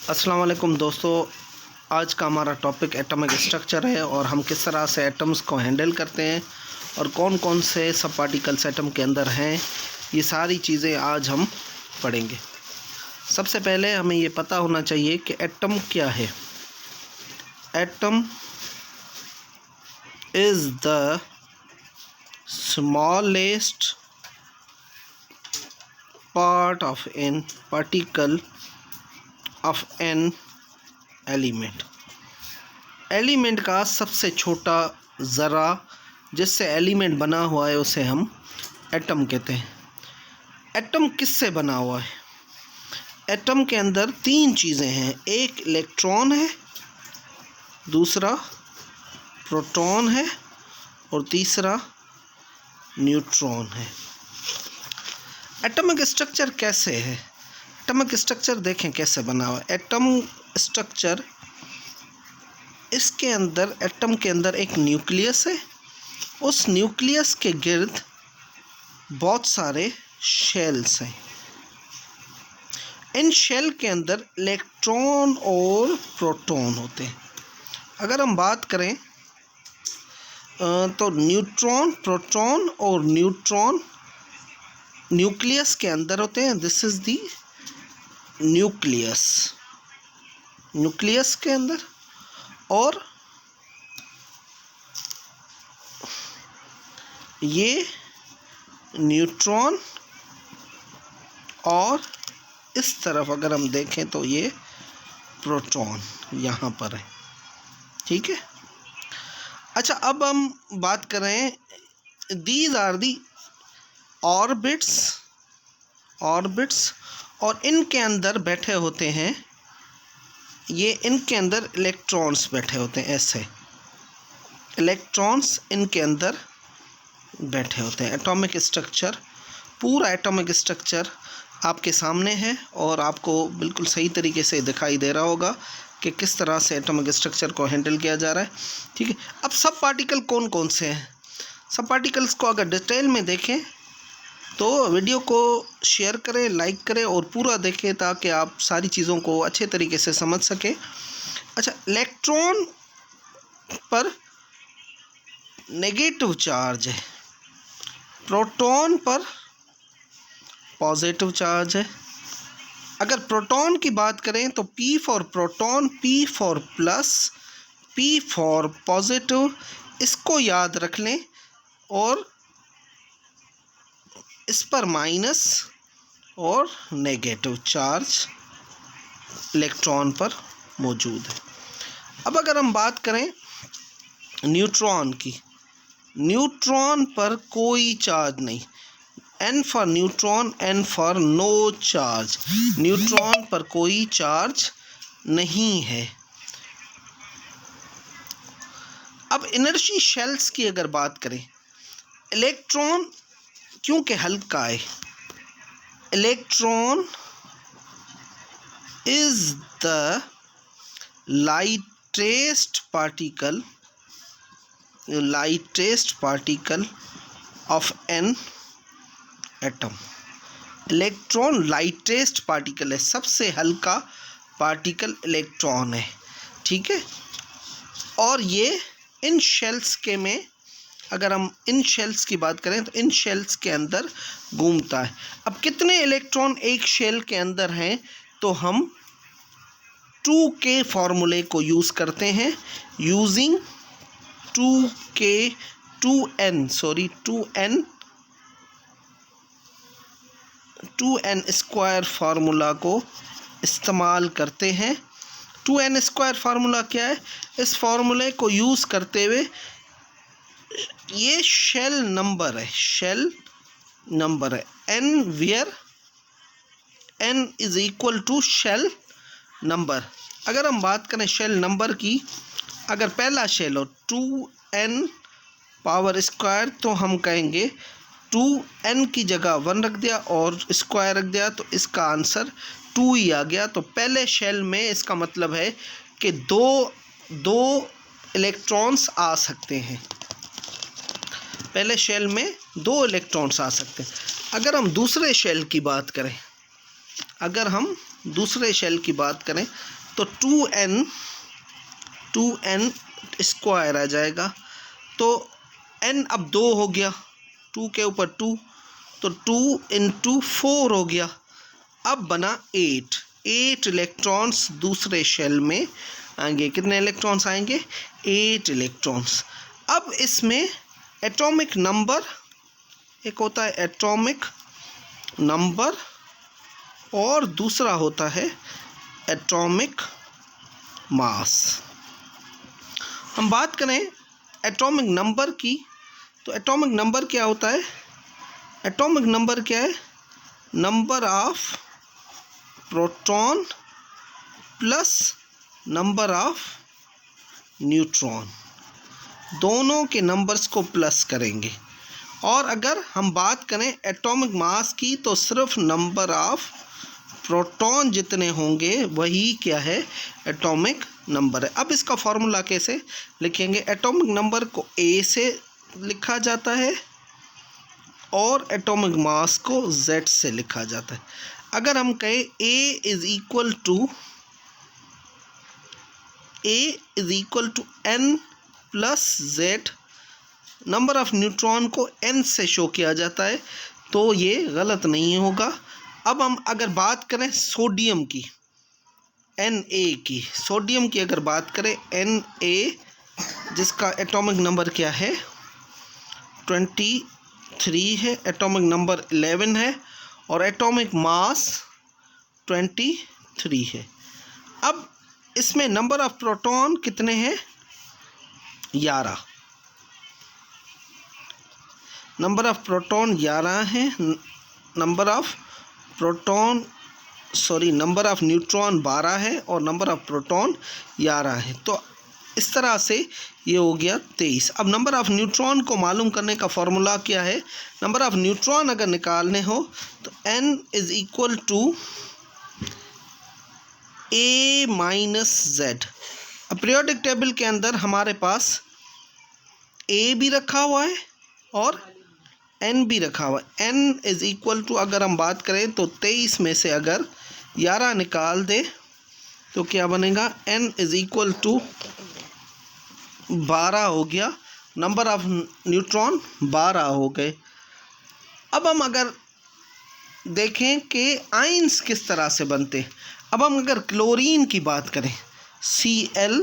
अस्सलाम वालेकुम दोस्तों, आज का हमारा टॉपिक एटॉमिक स्ट्रक्चर है और हम किस तरह से एटम्स को हैंडल करते हैं और कौन कौन से सब पार्टिकल्स एटम के अंदर हैं, ये सारी चीज़ें आज हम पढ़ेंगे। सबसे पहले हमें ये पता होना चाहिए कि एटम क्या है। Atom is the smallest part of an particle of an element. Element का सबसे छोटा ज़रा जिससे एलिमेंट बना हुआ है उसे हम एटम कहते हैं। एटम किससे बना हुआ है? एटम के अंदर तीन चीज़ें हैं, एक इलेक्ट्रॉन है, दूसरा प्रोटॉन है और तीसरा न्यूट्रॉन है। एटॉमिक स्ट्रक्चर कैसे है? एटॉमिक स्ट्रक्चर देखें कैसे बना हुआ है। एटम स्ट्रक्चर, इसके अंदर एटम के अंदर एक न्यूक्लियस है, उस न्यूक्लियस के गिर्द बहुत सारे शेल्स हैं। इन शेल के अंदर इलेक्ट्रॉन और प्रोटॉन होते हैं। अगर हम बात करें तो न्यूट्रॉन, प्रोटॉन और न्यूट्रॉन न्यूक्लियस के अंदर होते हैं। This is the nucleus, nucleus के अंदर। और ये न्यूट्रॉन, और इस तरफ अगर हम देखें तो ये प्रोटॉन यहाँ पर है। ठीक है। अच्छा, अब हम बात करें, दीज आर दी ऑर्बिट्स, और इनके अंदर बैठे होते हैं, ये इनके अंदर इलेक्ट्रॉन्स बैठे होते हैं। ऐसे इलेक्ट्रॉन्स इनके अंदर बैठे होते हैं। एटॉमिक स्ट्रक्चर, पूरा एटॉमिक स्ट्रक्चर आपके सामने है और आपको बिल्कुल सही तरीके से दिखाई दे रहा होगा कि किस तरह से एटॉमिक स्ट्रक्चर को हैंडल किया जा रहा है। ठीक है। अब सब पार्टिकल कौन कौन से हैं? सब पार्टिकल्स को अगर डिटेल में देखें तो वीडियो को शेयर करें, लाइक करें और पूरा देखें ताकि आप सारी चीज़ों को अच्छे तरीके से समझ सकें। अच्छा, इलेक्ट्रॉन पर नेगेटिव चार्ज है, प्रोटॉन पर पॉजिटिव चार्ज है। अगर प्रोटॉन की बात करें तो P for proton, P for plus, P for positive, इसको याद रख लें। और इस पर माइनस और नेगेटिव चार्ज इलेक्ट्रॉन पर मौजूद है। अब अगर हम बात करें न्यूट्रॉन की, न्यूट्रॉन पर कोई चार्ज नहीं। N for neutron, N for no charge. Neutron पर कोई चार्ज नहीं है। अब इनर्जी शेल्स की अगर बात करें, इलेक्ट्रॉन क्योंकि हल्का है, electron is the lightest particle of an atom. Electron lightest particle है, सबसे हल्का पार्टिकल इलेक्ट्रॉन है। ठीक है। और ये इन शेल्स के में, अगर हम इन शेल्स की बात करें तो इन शेल्स के अंदर घूमता है। अब कितने इलेक्ट्रॉन एक शेल के अंदर हैं, तो हम 2K फार्मूले को यूज़ करते हैं। यूजिंग 2n स्क्वायर फार्मूला को इस्तेमाल करते हैं। 2n स्क्वायर फार्मूला क्या है? इस फार्मूले को यूज़ करते हुए, ये शेल नंबर है n, where n is equal to shell number. अगर हम बात करें शेल नंबर की, अगर पहला शेल हो 2n पावर स्क्वायर, तो हम कहेंगे 2n की जगह 1 रख दिया और स्क्वायर रख दिया तो इसका आंसर 2 ही आ गया। तो पहले शेल में इसका मतलब है कि दो इलेक्ट्रॉन्स आ सकते हैं। पहले शेल में 2 इलेक्ट्रॉन्स आ सकते हैं। अगर हम दूसरे शेल की बात करें, तो 2n स्क्वायर आ जाएगा। तो n अब 2 हो गया, 2 के ऊपर 2, तो 2 × 4 हो गया। अब बना 8 इलेक्ट्रॉन्स दूसरे शेल में आएंगे। कितने इलेक्ट्रॉन्स आएंगे? 8 इलेक्ट्रॉन्स। अब इसमें एटॉमिक नंबर, एक होता है एटॉमिक नंबर और दूसरा होता है एटॉमिक मास। हम बात करें एटॉमिक नंबर की, तो एटॉमिक नंबर क्या होता है? एटॉमिक नंबर क्या है? Number of proton plus number of neutron, दोनों के नंबर्स को प्लस करेंगे। और अगर हम बात करें एटॉमिक मास की, तो सिर्फ नंबर ऑफ प्रोटॉन जितने होंगे वही क्या है? एटॉमिक नंबर है। अब इसका फॉर्मूला कैसे लिखेंगे? एटॉमिक नंबर को A से लिखा जाता है और एटॉमिक मास को Z से लिखा जाता है। अगर हम कहें A is equal to N plus Z, number of neutron को N से शो किया जाता है, तो ये गलत नहीं होगा। अब हम अगर बात करें सोडियम की, Na की, सोडियम की अगर बात करें Na, जिसका एटॉमिक नंबर क्या है? 23 है, एटॉमिक नंबर 11 है और एटॉमिक मास 23 है। अब इसमें नंबर ऑफ प्रोटॉन कितने हैं? 11। नंबर ऑफ प्रोटॉन 11 है, नंबर ऑफ न्यूट्रॉन 12 है और नंबर ऑफ प्रोटॉन 11 है। तो इस तरह से ये हो गया 23। अब नंबर ऑफ न्यूट्रॉन को मालूम करने का फॉर्मूला क्या है? नंबर ऑफ न्यूट्रॉन अगर निकालने हो तो n is equal to A minus Z। अब पीरियोडिक टेबल के अंदर हमारे पास A भी रखा हुआ है और N भी रखा हुआ है। N इज इक्वल टू, अगर हम बात करें तो 23 में से अगर 11 निकाल दे तो क्या बनेगा? N इज इक्वल टू 12 हो गया, नंबर ऑफ न्यूट्रॉन 12 हो गए। अब हम अगर देखें कि आयंस किस तरह से बनते, अब हम अगर क्लोरीन की बात करें, Cl,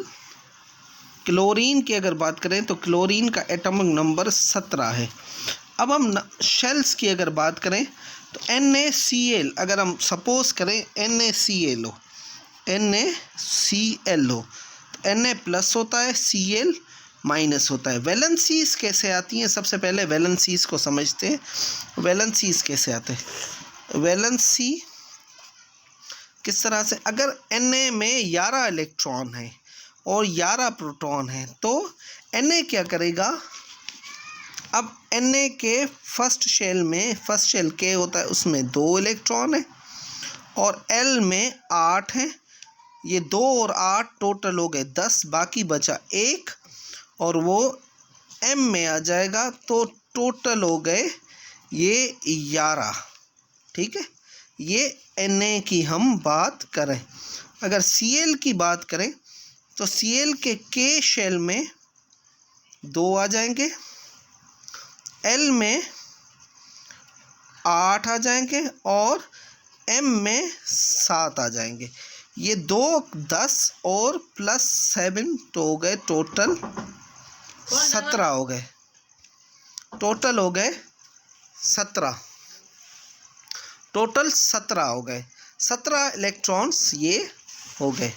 क्लोरीन की अगर बात करें तो क्लोरीन का एटॉमिक नंबर 17 है। अब हम शेल्स की अगर बात करें तो NaCl, अगर हम सपोज करें NaCl हो तो Na प्लस होता है, Cl माइनस होता है। वैलेंसीज कैसे आती हैं? सबसे पहले वैलेंसीज को समझते हैं। वैलेंसीज कैसे आते हैं? वैलेंसी किस तरह से? अगर Na में 11 इलेक्ट्रॉन है और 11 प्रोटॉन है तो Na क्या करेगा? अब Na के फर्स्ट शेल K होता है, उसमें 2 इलेक्ट्रॉन है और L में 8 है। ये 2 और 8 टोटल हो गए 10, बाकी बचा 1 और वो M में आ जाएगा, तो टोटल हो गए ये 11। ठीक है, ये Na की हम बात करें। अगर Cl की बात करें तो Cl के K शेल में 2 आ जाएंगे, L में 8 आ जाएंगे और M में 7 आ जाएंगे। ये 2 10 और प्लस 7 तो हो गए टोटल 17 हो गए। टोटल हो गए 17, टोटल 17 हो गए। 17 इलेक्ट्रॉन्स ये हो गए।